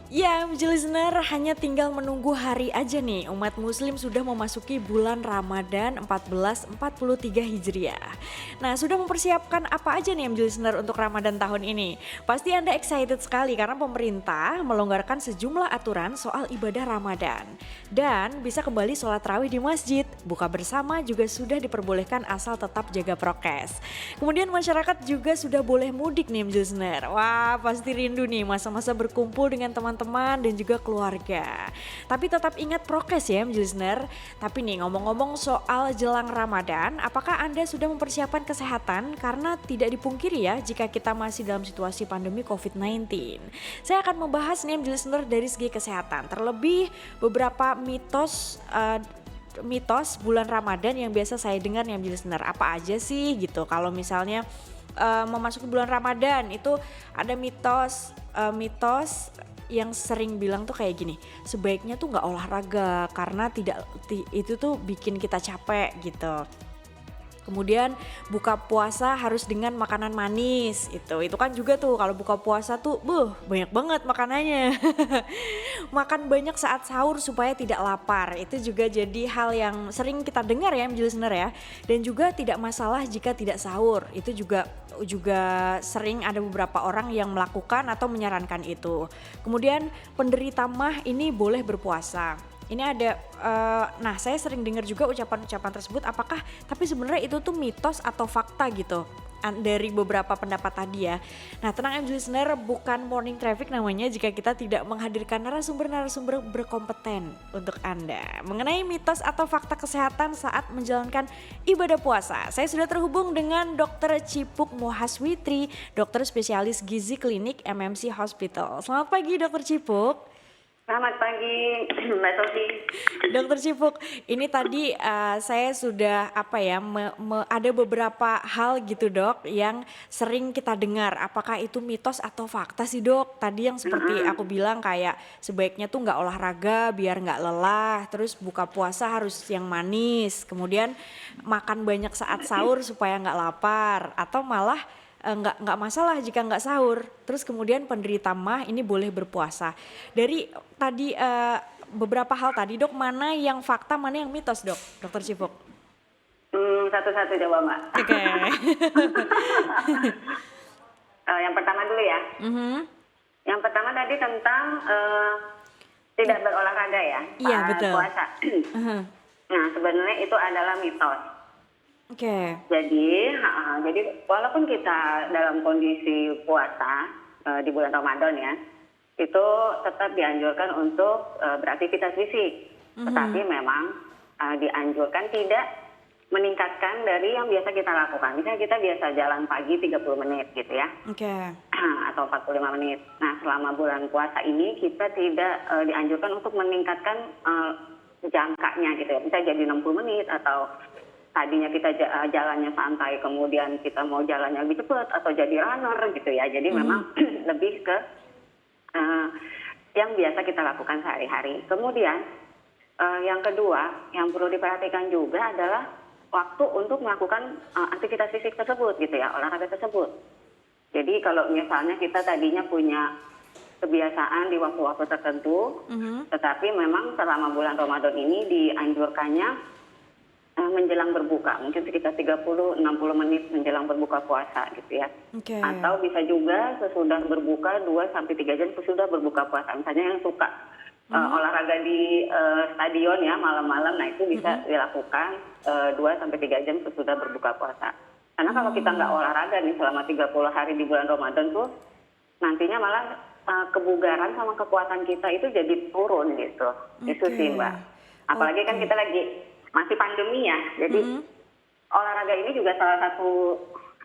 Ya, listener, hanya tinggal menunggu hari aja nih. Umat muslim sudah memasuki bulan Ramadan 1443 Hijriah. Nah, sudah mempersiapkan apa aja nih listener untuk Ramadan tahun ini? Pasti Anda excited sekali karena pemerintah melonggarkan sejumlah aturan soal ibadah Ramadan. Dan bisa kembali sholat tarawih di masjid. Buka bersama juga sudah diperbolehkan asal tetap jaga prokes. Kemudian masyarakat juga sudah boleh mudik nih listener. Wah, pasti rindu nih masa-masa berkumpul dengan teman-teman dan juga keluarga. Tapi tetap ingat prokes ya listener. Tapi nih ngomong-ngomong soal jelang Ramadan, apakah Anda sudah mempersiapkan kesehatan? Karena tidak dipungkiri ya jika kita masih dalam situasi pandemi COVID-19. Saya akan membahas nih listener dari segi kesehatan. Terlebih beberapa mitos bulan Ramadan yang biasa saya dengar nih listener. Apa aja sih gitu kalau misalnya memasuki bulan Ramadan itu ada mitos yang sering bilang tuh kayak gini, sebaiknya tuh nggak olahraga karena itu tuh bikin kita capek gitu. Kemudian buka puasa harus dengan makanan manis, itu kan juga tuh kalau buka puasa tuh banyak banget makanannya. Makan banyak saat sahur supaya tidak lapar, itu juga jadi hal yang sering kita dengar ya listener ya. Dan juga tidak masalah jika tidak sahur, itu juga sering ada beberapa orang yang melakukan atau menyarankan itu. Kemudian penderita MAH ini boleh berpuasa. Ini ada, saya sering dengar juga ucapan-ucapan tersebut. Tapi sebenarnya itu tuh mitos atau fakta gitu dari beberapa pendapat tadi ya. Nah, tenang listener, bukan morning traffic namanya jika kita tidak menghadirkan narasumber berkompeten untuk Anda mengenai mitos atau fakta kesehatan saat menjalankan ibadah puasa. Saya sudah terhubung dengan Dr. Cipuk Mohaswitri, dokter spesialis gizi klinik MMC Hospital. Selamat pagi Dr. Cipuk. Selamat pagi Mbak Sofi. Dokter Cipuk, ini tadi saya sudah ada beberapa hal gitu dok yang sering kita dengar. Apakah itu mitos atau fakta sih dok? Tadi yang seperti aku bilang kayak sebaiknya tuh nggak olahraga biar nggak lelah. Terus buka puasa harus yang manis. Kemudian makan banyak saat sahur supaya nggak lapar. Atau malah nggak masalah jika nggak sahur. Terus kemudian penderita MAH ini boleh berpuasa. Dari tadi beberapa hal tadi dok, mana yang fakta, mana yang mitos dok, dokter Cipuk? Satu-satu coba Mbak. Oke. Yang pertama dulu ya. Yang pertama tadi tentang tidak berolahraga ya. Iya betul. Puasa. Nah sebenarnya itu adalah mitos. Oke. Jadi walaupun kita dalam kondisi puasa di bulan Ramadan ya, itu tetap dianjurkan untuk beraktivitas fisik. Tetapi memang dianjurkan tidak meningkatkan dari yang biasa kita lakukan. Misalnya kita biasa jalan pagi 30 menit gitu ya. Oke. Atau 45 menit. Nah selama bulan puasa ini kita tidak dianjurkan untuk meningkatkan jangkanya gitu ya. Bisa jadi 60 menit atau tadinya kita jalannya santai, kemudian kita mau jalannya lebih cepat atau jadi runner gitu ya. Jadi memang lebih ke yang biasa kita lakukan sehari-hari. Kemudian yang kedua yang perlu diperhatikan juga adalah waktu untuk melakukan aktivitas fisik tersebut gitu ya, olahraga tersebut. Jadi kalau misalnya kita tadinya punya kebiasaan di waktu-waktu tertentu, tetapi memang selama bulan Ramadan ini dianjurkannya menjelang berbuka, mungkin sekitar 30-60 menit menjelang berbuka puasa gitu ya. Okay. Atau bisa juga sesudah berbuka 2-3 jam sesudah berbuka puasa. Misalnya yang suka olahraga di stadion ya malam-malam, nah itu bisa dilakukan 2-3 jam sesudah berbuka puasa. Karena kalau kita nggak olahraga nih selama 30 hari di bulan Ramadan tuh, nantinya malah kebugaran sama kekuatan kita itu jadi turun gitu. Itu sih Mbak. Apalagi kan kita lagi masih pandemi ya, jadi olahraga ini juga salah satu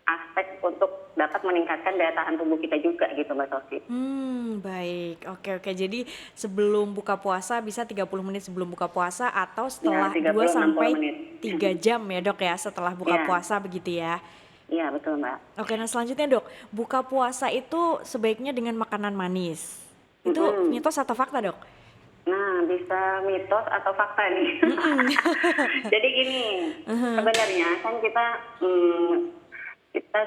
aspek untuk dapat meningkatkan daya tahan tubuh kita juga gitu Mbak Sofi. Baik, oke. Jadi sebelum buka puasa bisa 30 menit sebelum buka puasa atau setelah ya, 2-3 jam ya dok ya setelah buka puasa begitu ya? Iya betul Mbak. Oke, nah selanjutnya dok, buka puasa itu sebaiknya dengan makanan manis. Itu mitos atau fakta dok? Nah, bisa mitos atau fakta nih. Jadi gini, sebenarnya kan kita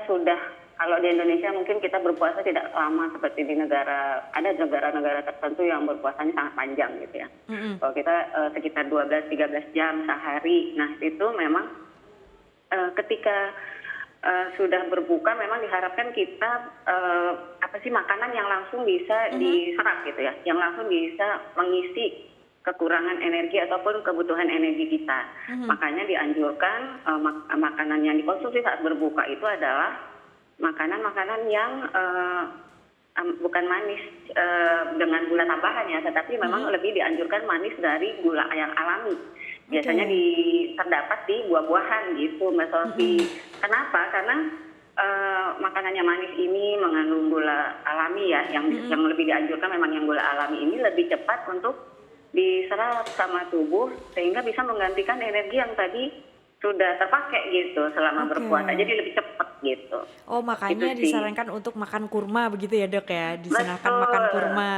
sudah kalau di Indonesia mungkin kita berpuasa tidak lama seperti di ada negara-negara tertentu yang berpuasanya sangat panjang gitu ya. Kalau kita sekitar 12-13 jam sehari. Nah itu memang ketika sudah berbuka memang diharapkan kita makanan yang langsung bisa diserap gitu ya, yang langsung bisa mengisi kekurangan energi ataupun kebutuhan energi kita. Makanya dianjurkan makanan yang dikonsumsi saat berbuka itu adalah makanan-makanan yang bukan manis dengan gula tambahan ya, tetapi memang lebih dianjurkan manis dari gula yang alami. Biasanya terdapat di buah-buahan gitu, Mbak Sofi. Kenapa? Karena makanannya manis ini mengandung gula alami ya, yang lebih dianjurkan memang yang gula alami ini lebih cepat untuk diserap sama tubuh sehingga bisa menggantikan energi yang tadi sudah terpakai gitu selama berpuasa, jadi lebih cepat gitu. Oh makanya gitu disarankan untuk makan kurma begitu ya dok ya, disunahkan makan kurma.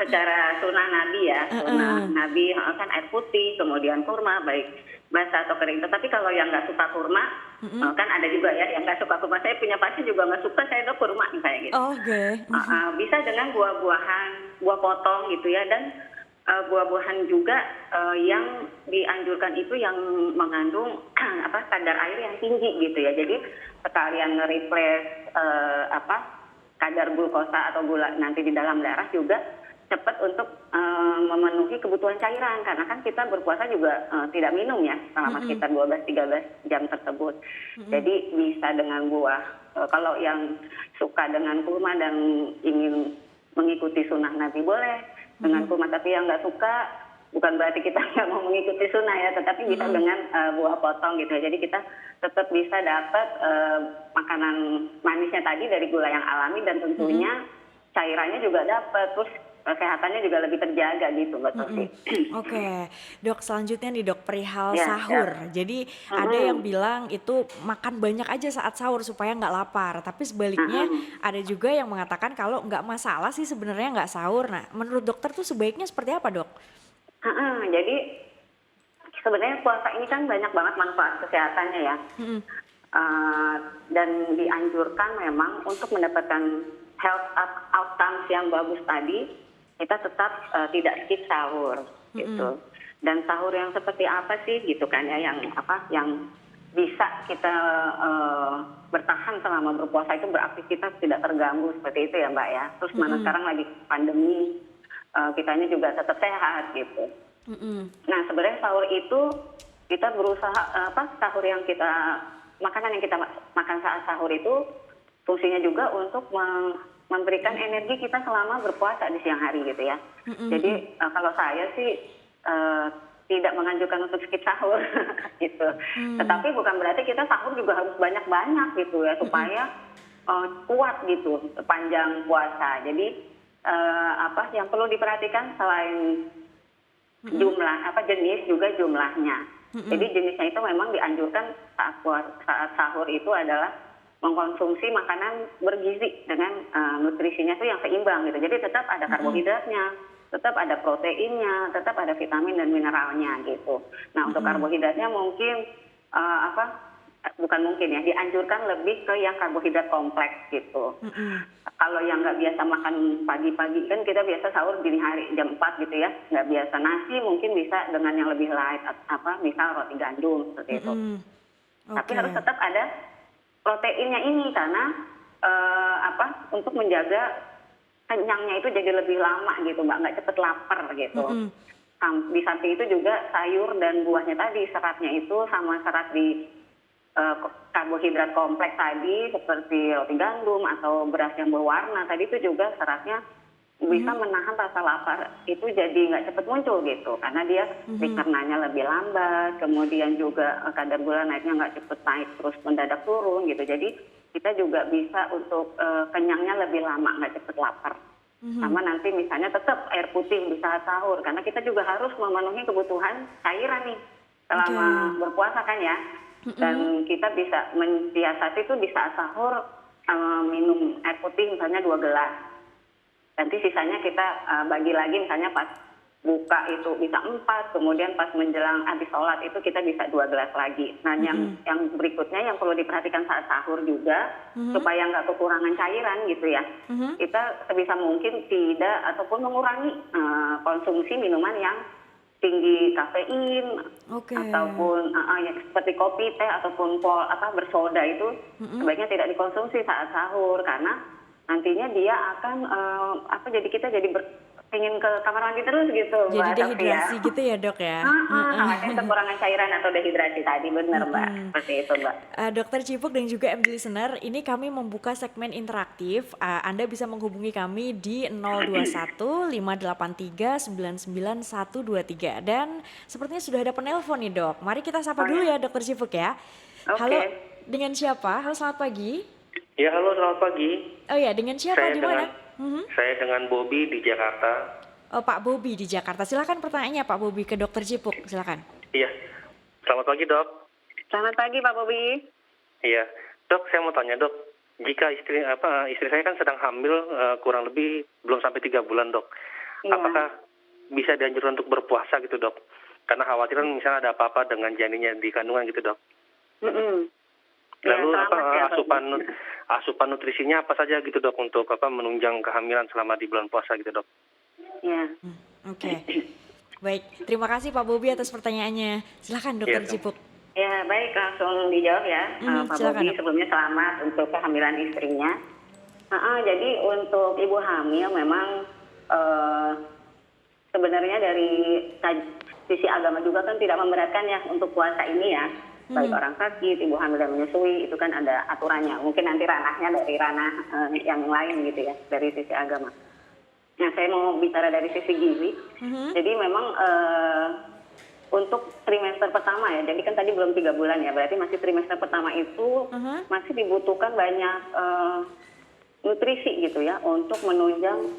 Secara sunnah Nabi ya, sunnah Nabi kan air putih, kemudian kurma baik basah atau kering. Tetapi kalau yang nggak suka kurma, kan ada juga ya yang nggak suka kurma. Saya punya pasien juga nggak suka, saya dok kurma kayak gitu. Bisa dengan buah-buahan, buah potong gitu ya, dan buah-buahan juga yang dianjurkan itu yang mengandung kadar air yang tinggi gitu ya. Jadi sekalian nge-replace kadar glukosa atau gula nanti di dalam darah juga cepat untuk memenuhi kebutuhan cairan, karena kan kita berpuasa juga tidak minum ya selama sekitar 12-13 jam tersebut. Jadi bisa dengan buah. Kalau yang suka dengan kurma dan ingin mengikuti sunnah Nabi boleh dengan kurma, tapi yang nggak suka bukan berarti kita nggak mau mengikuti sunnah ya, tetapi bisa dengan buah potong gitu ya. Jadi kita tetap bisa dapat makanan manisnya tadi dari gula yang alami, dan tentunya cairannya juga dapat, terus kesehatannya juga lebih terjaga gitu Mbak Sofi. Oke, dok selanjutnya nih dok, perihal sahur. Jadi ada yang bilang itu makan banyak aja saat sahur supaya nggak lapar. Tapi sebaliknya ada juga yang mengatakan kalau nggak masalah sih sebenarnya nggak sahur. Nah menurut dokter tuh sebaiknya seperti apa dok? Jadi sebenarnya puasa ini kan banyak banget manfaat kesehatannya ya. Dan dianjurkan memang untuk mendapatkan health outcomes yang bagus tadi, kita tetap tidak skip sahur gitu. Dan sahur yang seperti apa sih gitu kan ya, yang bisa kita bertahan selama berpuasa itu beraktivitas tidak terganggu seperti itu ya Mbak ya. Terus mana sekarang lagi pandemi, kitanya juga tetap sehat gitu. Nah sebenarnya sahur itu kita berusaha makanan yang kita makan saat sahur itu fungsinya juga untuk memberikan energi kita selama berpuasa di siang hari gitu ya. Jadi kalau saya sih tidak menganjurkan untuk skip sahur gitu. Tetapi bukan berarti kita sahur juga harus banyak-banyak gitu ya, supaya kuat gitu sepanjang puasa. Jadi yang perlu diperhatikan selain jenis juga jumlahnya. Jadi jenisnya itu memang dianjurkan saat sahur itu adalah mengkonsumsi makanan bergizi dengan nutrisinya itu yang seimbang gitu. Jadi tetap ada karbohidratnya, tetap ada proteinnya, tetap ada vitamin dan mineralnya gitu. Nah untuk karbohidratnya mungkin dianjurkan lebih ke yang karbohidrat kompleks gitu. Kalau yang nggak biasa makan pagi-pagi, kan kita biasa sahur dini hari jam 4 gitu ya, nggak biasa nasi, mungkin bisa dengan yang lebih light, misal roti gandum seperti itu. Tapi harus tetap ada proteinnya ini, karena untuk menjaga kenyangnya itu jadi lebih lama gitu Mbak, nggak cepet lapar gitu. Di samping itu juga sayur dan buahnya tadi, seratnya itu sama serat di karbohidrat kompleks tadi seperti roti gandum atau beras yang berwarna tadi, itu juga seratnya bisa menahan rasa lapar itu jadi nggak cepat muncul gitu, karena dia dicernanya lebih lambat, kemudian juga kadar gula naiknya nggak cepat naik terus mendadak turun gitu. Jadi kita juga bisa untuk kenyangnya lebih lama, nggak cepat lapar. Sama nanti misalnya tetap air putih di saat sahur, karena kita juga harus memenuhi kebutuhan cairan nih selama berpuasa kan ya. Dan kita bisa mensiasati itu di saat sahur minum air putih misalnya 2 gelas. Nanti sisanya kita bagi lagi misalnya pas buka itu bisa 4, kemudian pas menjelang habis sholat itu kita bisa 2 gelas lagi. Nah, yang berikutnya yang perlu diperhatikan saat sahur juga, supaya nggak kekurangan cairan gitu ya. Kita sebisa mungkin tidak ataupun mengurangi konsumsi minuman yang tinggi kafein Oke. ataupun yang seperti kopi, teh ataupun bersoda itu sebaiknya tidak dikonsumsi saat sahur karena nantinya dia akan jadi kita jadi pengen ke kamar mandi terus gitu, Jadi Mbak Safi ya. dehidrasi gitu ya dok ya? Khawatir kekurangan cairan atau dehidrasi tadi, benar Mbak, seperti itu Mbak. Dokter Cipuk dan juga MD Listener, ini kami membuka segmen interaktif. Anda bisa menghubungi kami di 021 583 99123 dan sepertinya sudah ada penelpon nih dok. Mari kita sapa dulu ya Dokter Cipuk ya. Oke. Halo, dengan siapa? Halo, selamat pagi. Ya, halo, selamat pagi. Oh ya, dengan siapa? Di mana? Saya dengan Bobby di Jakarta. Oh, Pak Bobby di Jakarta. Silakan pertanyaannya Pak Bobby ke Dokter Cipuk. Silakan. Iya. Selamat pagi, Dok. Selamat pagi Pak Bobi. Iya. Dok, saya mau tanya, Dok. Jika istri saya kan sedang hamil kurang lebih belum sampai 3 bulan, Dok. Iya. Apakah bisa dianjurkan untuk berpuasa gitu, Dok? Karena khawatir kan misalnya ada apa-apa dengan janinnya di kandungan gitu, Dok. Lalu asupan nutrisinya apa saja gitu, Dok, untuk menunjang kehamilan selama di bulan puasa gitu, Dok? Ya. Oke. Baik, terima kasih Pak Bobi atas pertanyaannya. Silakan Dokter Iya, Cipuk. Ya, baik, langsung dijawab ya. Pak silakan, Bobi, Dok. sebelumnya selamat untuk kehamilan istrinya. Jadi untuk ibu hamil memang sebenarnya dari sisi agama juga kan tidak memberatkan ya untuk puasa ini ya. Baik orang sakit, ibu hamil dan menyusui, itu kan ada aturannya. Mungkin nanti ranahnya dari ranah yang lain gitu ya, dari sisi agama. Nah, saya mau bicara dari sisi gizi. Jadi memang untuk trimester pertama ya, jadi kan tadi belum 3 bulan ya, berarti masih trimester pertama itu masih dibutuhkan banyak nutrisi gitu ya, untuk menunjang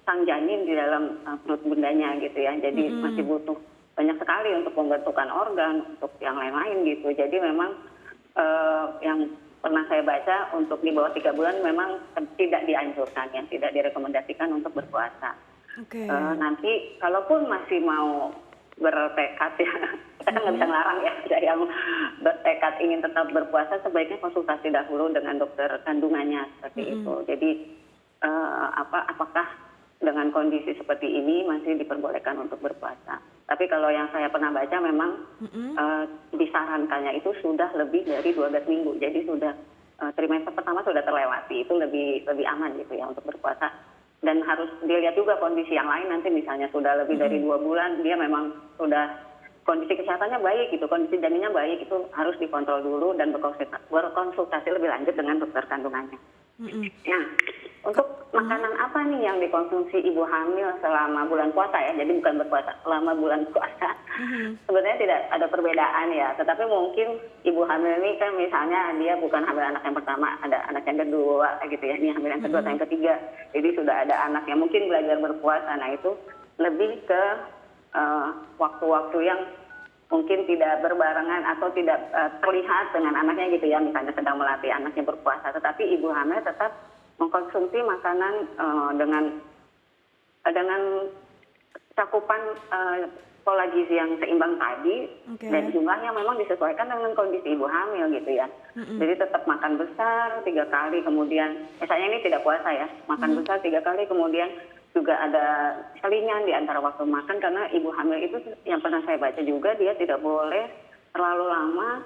sang janin di dalam perut bundanya gitu ya. Jadi masih butuh banyak sekali untuk pembentukan organ, untuk yang lain-lain gitu. Jadi memang yang pernah saya baca untuk di bawah 3 bulan memang tidak dianjurkan ya, tidak direkomendasikan untuk berpuasa. Nanti kalaupun masih mau bertekad ya, kita kan nggak bisa ngelarang ya, ada yang bertekad ingin tetap berpuasa sebaiknya konsultasi dahulu dengan dokter kandungannya seperti itu. Jadi apakah dengan kondisi seperti ini masih diperbolehkan untuk berpuasa. Tapi kalau yang saya pernah baca memang disarankannya itu sudah lebih dari 12 minggu. Jadi sudah trimester pertama sudah terlewati, itu lebih aman gitu ya untuk berpuasa. Dan harus dilihat juga kondisi yang lain, nanti misalnya sudah lebih dari 2 bulan, dia memang sudah kondisi kesehatannya baik gitu, kondisi janinnya baik, itu harus dikontrol dulu dan berkonsultasi lebih lanjut dengan dokter kandungannya. Nah, untuk makanan apa nih yang dikonsumsi ibu hamil selama bulan puasa ya, jadi bukan berpuasa, selama bulan puasa. Sebenarnya tidak ada perbedaan ya, tetapi mungkin ibu hamil ini kan misalnya dia bukan hamil anak yang pertama, ada anak yang kedua gitu ya, ini hamil yang kedua atau yang ketiga, jadi sudah ada anak yang mungkin belajar berpuasa. Nah itu lebih ke waktu-waktu yang mungkin tidak berbarengan atau tidak terlihat dengan anaknya gitu ya, misalnya sedang melatih anaknya berpuasa, tetapi ibu hamil tetap mengkonsumsi makanan dengan cakupan pola gizi yang seimbang tadi, dan jumlahnya memang disesuaikan dengan kondisi ibu hamil gitu ya. Jadi tetap makan besar 3 kali, kemudian misalnya ini tidak puasa ya, makan besar 3 kali, kemudian juga ada selingan di antara waktu makan, karena ibu hamil itu yang pernah saya baca juga dia tidak boleh terlalu lama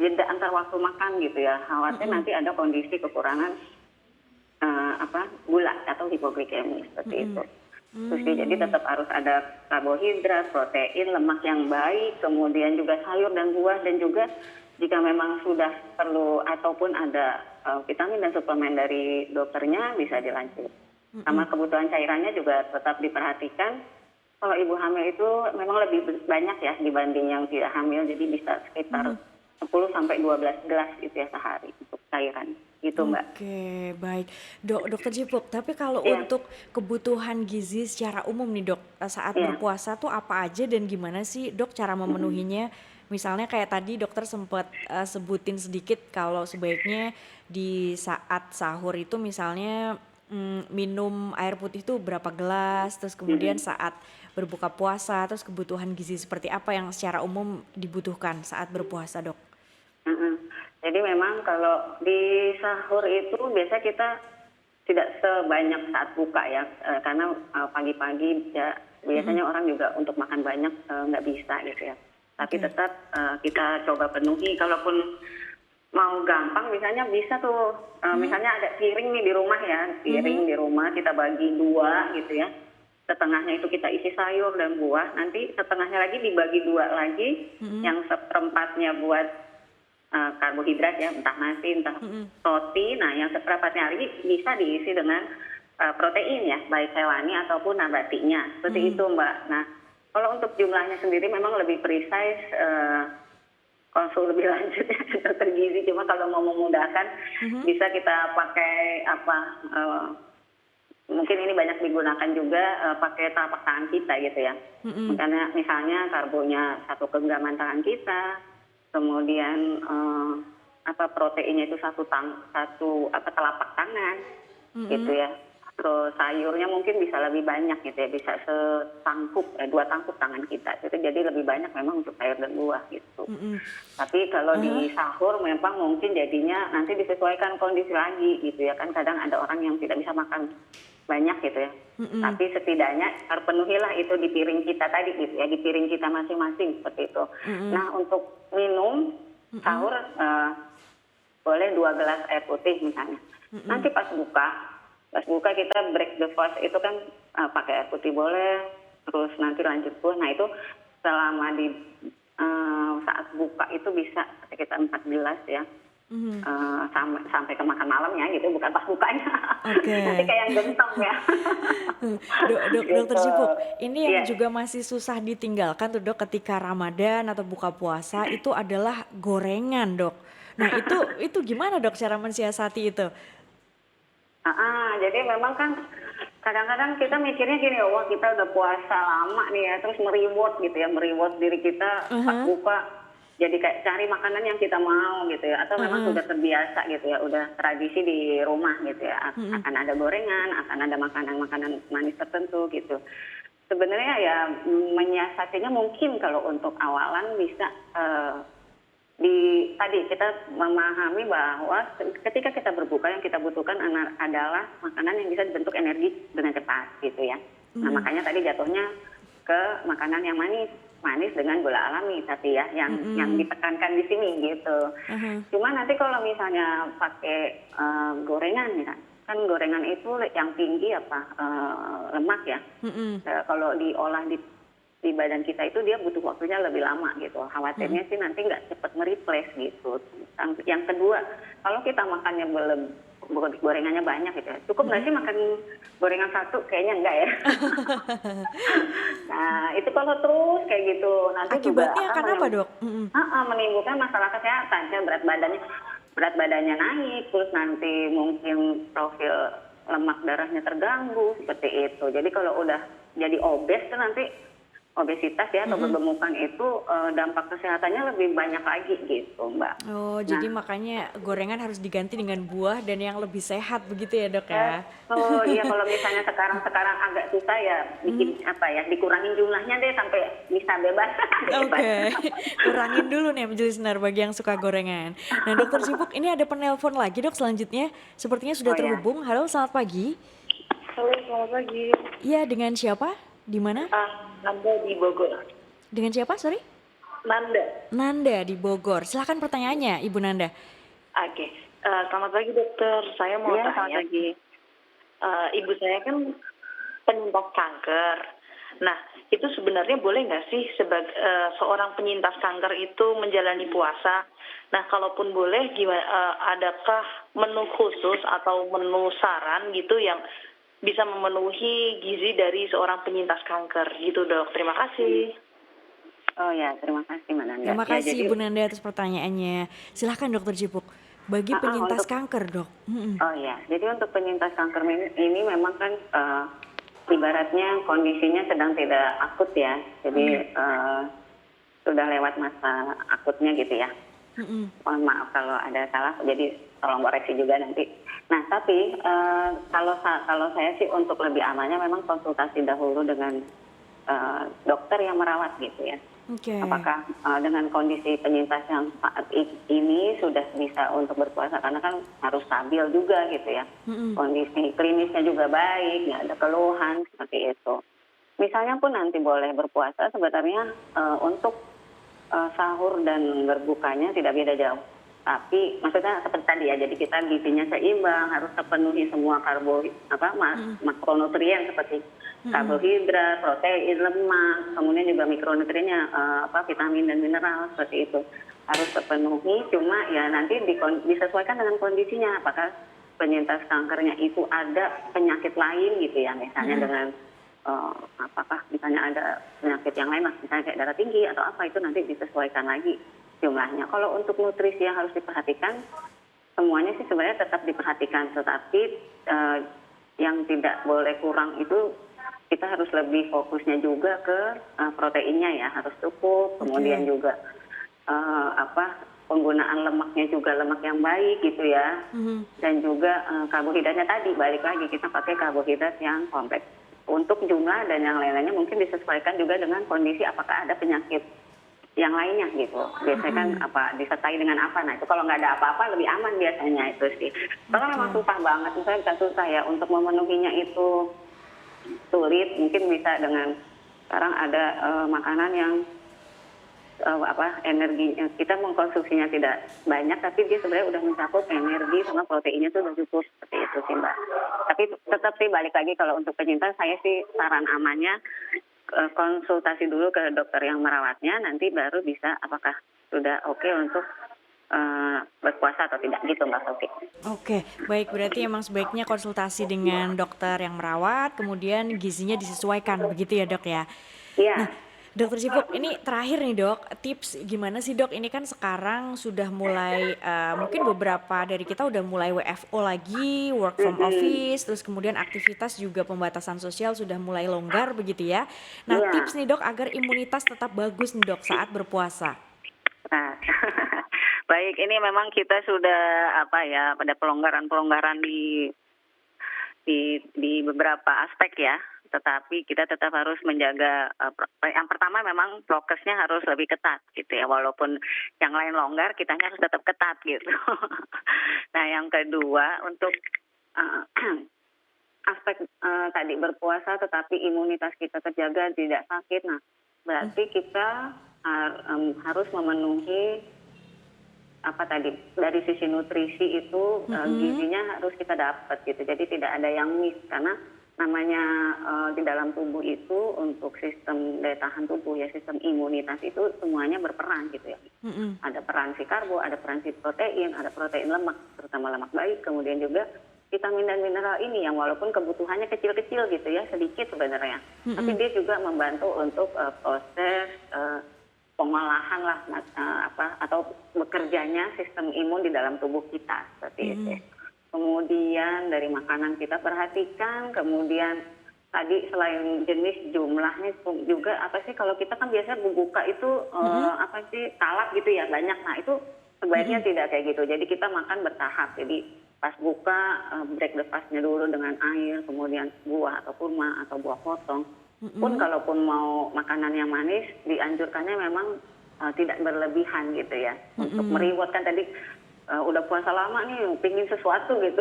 jeda antar waktu makan gitu ya, khawatir nanti ada kondisi kekurangan gula atau hipoglikemi seperti itu. Terus jadi tetap harus ada karbohidrat, protein, lemak yang baik, kemudian juga sayur dan buah, dan juga jika memang sudah perlu ataupun ada vitamin dan suplemen dari dokternya bisa dilanjut. Sama kebutuhan cairannya juga tetap diperhatikan. Kalau ibu hamil itu memang lebih banyak ya dibanding yang tidak hamil, jadi bisa sekitar 10 sampai 12 gelas itu ya sehari untuk cairan. Gitu Mbak. Oke, baik. Dokter Cipuk, tapi kalau untuk kebutuhan gizi secara umum nih Dok, saat berpuasa tuh apa aja dan gimana sih Dok cara memenuhinya? Misalnya kayak tadi dokter sempat sebutin sedikit kalau sebaiknya di saat sahur itu misalnya minum air putih itu berapa gelas, terus kemudian saat berbuka puasa, terus kebutuhan gizi seperti apa yang secara umum dibutuhkan saat berpuasa, Dok? Jadi memang kalau di sahur itu biasa kita tidak sebanyak saat buka ya, karena pagi-pagi ya biasanya orang juga untuk makan banyak nggak bisa gitu ya. Tapi tetap kita coba penuhi, kalaupun mau gampang misalnya bisa tuh, misalnya ada piring nih di rumah ya, piring di rumah kita bagi dua gitu ya. Setengahnya itu kita isi sayur dan buah, nanti setengahnya lagi dibagi dua lagi, yang seperempatnya buat karbohidrat ya, entah nasi, entah roti. Nah, yang seperempatnya lagi bisa diisi dengan protein ya, baik hewani ataupun nabatinya. Seperti itu, Mbak. Nah, kalau untuk jumlahnya sendiri memang lebih precise, konsul lebih lanjut ya ke dokter gizi. Cuma kalau mau memudahkan, bisa kita pakai mungkin ini banyak digunakan juga pakai telapak tangan kita gitu ya. Karena misalnya karbonya 1 genggaman tangan kita, kemudian proteinnya itu satu telapak tangan gitu ya. Terus sayurnya mungkin bisa lebih banyak gitu ya, bisa setangkup 2 tangkup tangan kita. Itu jadi lebih banyak memang untuk sayur dan buah gitu. Tapi kalau di sahur memang mungkin jadinya nanti disesuaikan kondisi lagi gitu ya, kan kadang ada orang yang tidak bisa makan banyak gitu ya. Tapi setidaknya terpenuhilah itu di piring kita tadi gitu ya, di piring kita masing-masing seperti itu. Nah, untuk minum sahur boleh 2 gelas air putih misalnya. Nanti pas buka kita break the fast itu kan pakai air putih boleh, terus nanti lanjut buah. Nah, itu selama di saat buka itu bisa sekitar 4 gelas ya. Sampai ke makan malamnya gitu, bukan pas bukanya. Nanti kayak yang gentong ya. Dokter Sipuk, ini yang juga masih susah ditinggalkan tuh, Dok, ketika Ramadan atau buka puasa itu adalah gorengan, Dok. Nah, itu gimana, Dok, cara mensiasati itu? Jadi memang kan kadang-kadang kita mikirnya gini, wah kita udah puasa lama nih ya, terus mereward gitu ya, mereward diri kita pas buka. Jadi kayak cari makanan yang kita mau gitu ya, atau memang sudah terbiasa gitu ya, udah tradisi di rumah gitu ya, akan ada gorengan, akan ada makanan-makanan manis tertentu gitu. Sebenarnya ya menyiasatinya mungkin kalau untuk awalan bisa tadi kita memahami bahwa ketika kita berbuka yang kita butuhkan adalah makanan yang bisa dibentuk energi dengan cepat gitu ya. Nah, makanya tadi jatuhnya ke makanan yang manis dengan gula alami, tapi ya yang ditekankan di sini gitu. Cuma nanti kalau misalnya pakai gorengan ya, kan gorengan itu yang tinggi lemak ya. Kalau diolah di badan kita itu dia butuh waktunya lebih lama gitu. Khawatirnya sih nanti nggak cepat mereplace gitu. Yang kedua, kalau kita makannya gorengannya banyak gitu ya, cukup nggak sih makan gorengan 1? Kayaknya enggak ya. Nah, itu kalau terus kayak gitu nanti akibatnya akan apa, Dok? Menimbulkan masalah kesehatan ya, berat badannya naik, terus nanti mungkin profil lemak darahnya terganggu seperti itu. Jadi kalau udah jadi obes kan nanti obesitas ya atau kegemukan itu dampak kesehatannya lebih banyak lagi gitu, Mbak. Oh, jadi makanya gorengan harus diganti dengan buah dan yang lebih sehat begitu ya, Dok ya? Oh iya, kalau misalnya sekarang agak susah ya bikin dikurangin jumlahnya deh sampai bisa bebas. Oke. Kurangin dulu nih menjadi senar bagi yang suka gorengan. Nah, Dokter Sipuk, ini ada penelpon lagi, Dok, selanjutnya. Sepertinya sudah terhubung. Halo, selamat pagi. Halo, selamat pagi. Iya, dengan siapa? Di mana? Nanda di Bogor. Dengan siapa, sorry? Nanda di Bogor. Silakan pertanyaannya, Ibu Nanda. Oke. Selamat pagi, dokter. Saya mau tanya. Selamat pagi. Ibu saya kan penyintas kanker. Nah, itu sebenarnya boleh nggak sih sebagai seorang penyintas kanker itu menjalani puasa? Nah, kalaupun boleh, adakah menu khusus atau menu saran gitu yang bisa memenuhi gizi dari seorang penyintas kanker gitu, Dok? Terima kasih. Oh ya, terima kasih, Mbak Nanda. Terima kasih, Ibu Nanda, atas pertanyaannya. Silahkan, Dokter Sipuk. Bagi penyintas kanker, Dok. Oh ya, jadi untuk penyintas kanker ini memang kan ibaratnya kondisinya sedang tidak akut ya. Jadi sudah lewat masa akutnya gitu ya. Mohon maaf kalau ada salah, jadi tolong koreksi juga nanti. Nah, tapi kalau saya sih untuk lebih amannya memang konsultasi dahulu dengan dokter yang merawat gitu ya. Oke. Apakah dengan kondisi penyintas yang saat ini sudah bisa untuk berpuasa, karena kan harus stabil juga gitu ya. Kondisi klinisnya juga baik, nggak ada keluhan seperti itu. Misalnya pun nanti boleh berpuasa, sebenarnya untuk sahur dan berbukanya tidak beda jauh. Tapi maksudnya seperti tadi ya, jadi kita gizinya seimbang, harus terpenuhi semua makronutrien seperti karbohidrat, protein, lemak, kemudian juga mikronutriennya vitamin dan mineral seperti itu harus terpenuhi. Cuma ya nanti disesuaikan dengan kondisinya, apakah penyintas kankernya itu ada penyakit lain gitu ya, misalnya dengan apakah misalnya ada penyakit yang lain, misalnya kayak darah tinggi atau apa, itu nanti disesuaikan lagi jumlahnya. Kalau untuk nutrisi yang harus diperhatikan, semuanya sih sebenarnya tetap diperhatikan, tetapi yang tidak boleh kurang itu kita harus lebih fokusnya juga ke proteinnya ya, harus cukup, kemudian juga penggunaan lemaknya juga lemak yang baik gitu ya, dan juga karbohidratnya tadi balik lagi kita pakai karbohidrat yang kompleks. Untuk jumlah dan yang lain-lainnya mungkin disesuaikan juga dengan kondisi apakah ada penyakit yang lainnya gitu. Biasanya kan disertai dengan apa. Nah itu kalau nggak ada apa-apa lebih aman biasanya itu sih. Kalau memang susah banget, misalnya bukan susah ya, untuk memenuhinya itu sulit, mungkin bisa dengan sekarang ada makanan yang energinya kita mengkonsumsinya tidak banyak, tapi dia sebenarnya udah mencakup energi sama proteinnya tuh udah cukup, seperti itu sih Mbak. Tapi tetap sih balik lagi, kalau untuk penyintas saya sih saran amannya konsultasi dulu ke dokter yang merawatnya, nanti baru bisa apakah sudah oke untuk berpuasa atau tidak gitu Mbak Sofi. Oke, baik, berarti emang sebaiknya konsultasi dengan dokter yang merawat, kemudian gizinya disesuaikan begitu ya Dok ya? Iya. Nah, Dokter Sipuk, ini terakhir nih Dok, tips gimana sih Dok? Ini kan sekarang sudah mulai, mungkin beberapa dari kita udah mulai WFO lagi, work from office, terus kemudian aktivitas juga pembatasan sosial sudah mulai longgar begitu ya. Nah, tips nih Dok agar imunitas tetap bagus nih Dok saat berpuasa. Nah, baik, ini memang kita sudah pada pelonggaran di beberapa aspek ya. Tetapi kita tetap harus menjaga, yang pertama memang prokesnya harus lebih ketat gitu ya, walaupun yang lain longgar, kitanya harus tetap ketat gitu. Nah yang kedua, untuk aspek tadi berpuasa tetapi imunitas kita terjaga, tidak sakit, nah berarti kita harus memenuhi dari sisi nutrisi itu gizinya harus kita dapat gitu, jadi tidak ada yang miss, karena namanya di dalam tubuh itu untuk sistem daya tahan tubuh ya, sistem imunitas itu semuanya berperan gitu ya. Ada peran si karbo, ada peran si protein, ada protein lemak, terutama lemak baik, kemudian juga vitamin dan mineral ini yang walaupun kebutuhannya kecil-kecil gitu ya, sedikit sebenarnya, tapi dia juga membantu untuk proses pengolahan lah atau bekerjanya sistem imun di dalam tubuh kita seperti itu. Kemudian dari makanan kita perhatikan, kemudian tadi selain jenis jumlahnya juga kalau kita kan biasanya buka itu salad gitu ya banyak, nah itu sebaiknya tidak kayak gitu, jadi kita makan bertahap, jadi pas buka break the fast-nya dulu dengan air, kemudian buah atau kurma atau buah potong. Pun kalaupun mau makanan yang manis, dianjurkannya memang tidak berlebihan gitu ya, untuk mereward kan tadi udah puasa lama nih, pingin sesuatu gitu,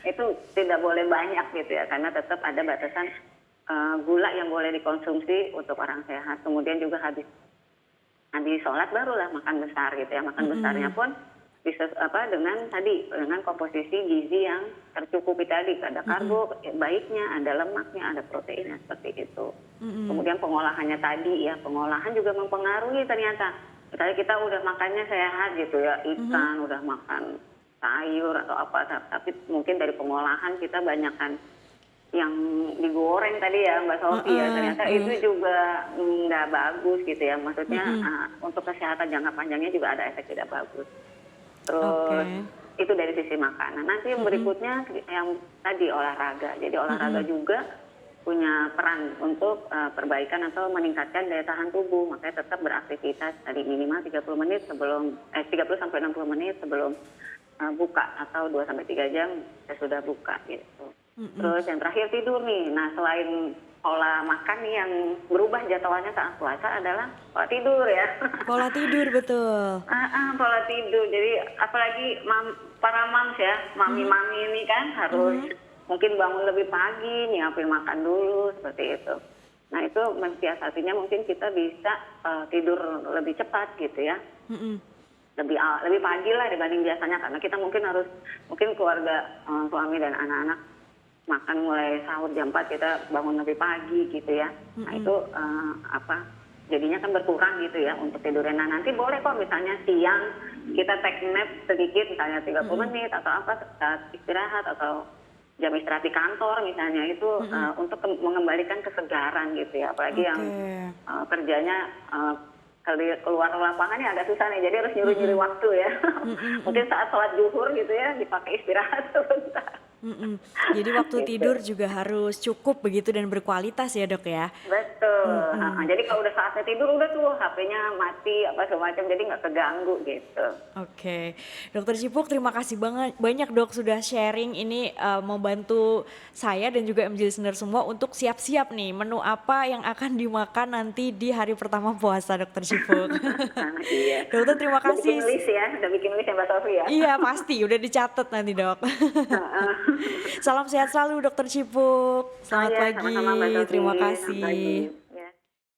itu tidak boleh banyak gitu ya, karena tetap ada batasan gula yang boleh dikonsumsi untuk orang sehat. Kemudian juga habis sholat barulah makan besar gitu ya, makan besarnya pun bisa dengan komposisi gizi yang tercukupi tadi, ada karbo baiknya, ada lemaknya, ada proteinnya seperti itu. Kemudian pengolahannya tadi ya, pengolahan juga mempengaruhi ternyata. Misalnya kita udah makannya sehat gitu ya, ikan, udah makan sayur atau apa, tapi mungkin dari pengolahan kita banyakkan yang digoreng tadi ya Mbak Sofi ya, ternyata itu juga nggak bagus gitu ya, maksudnya untuk kesehatan jangka panjangnya juga ada efek tidak bagus. Terus itu dari sisi makanan. Nanti yang berikutnya yang tadi olahraga, jadi olahraga juga punya peran untuk perbaikan atau meningkatkan daya tahan tubuh, makanya tetap beraktivitas tadi minimal 30 sampai 60 menit sebelum buka atau 2 sampai 3 jam sesudah buka gitu. Terus yang terakhir tidur nih. Nah, selain pola makan nih yang berubah jadwalnya saat puasa adalah pola tidur ya. Pola tidur betul. Pola tidur. Jadi apalagi para moms ya, mami-mami ini kan harus mungkin bangun lebih pagi, nyiapin makan dulu seperti itu. Nah itu mensiasatinya mungkin kita bisa tidur lebih cepat gitu ya. Lebih pagi lah dibanding biasanya, karena kita mungkin keluarga suami dan anak-anak makan mulai sahur jam 4, kita bangun lebih pagi gitu ya. Nah itu jadinya kan berkurang gitu ya untuk tidurnya. Nah nanti boleh kok misalnya siang kita take nap sedikit, misalnya 30 menit atau saat istirahat atau jam istirahat di kantor misalnya, itu untuk mengembalikan kesegaran gitu ya. Apalagi yang kerjanya keluar lapangannya agak susah nih, jadi harus nyuri-nyuri waktu ya. Mungkin saat sholat zuhur gitu ya dipakai istirahat sebentar. Jadi waktu tidur juga harus cukup begitu dan berkualitas ya dok ya. Betul. Jadi kalau udah saatnya tidur udah tuh HP-nya mati apa semacam, jadi nggak keganggu gitu. Oke, Dokter Cipuk terima kasih banyak dok sudah sharing ini, membantu saya dan juga MJ listener semua untuk siap-siap nih menu apa yang akan dimakan nanti di hari pertama puasa Dokter Cipuk. Iya. Dokter terima kasih. Udah bikin list ya Mbak Sofi ya. Iya pasti, udah dicatat nanti dok. Salam sehat selalu Dokter Cipuk. Selamat pagi, sama-sama Mbak Sofi. terima Selamat kasih. pagi.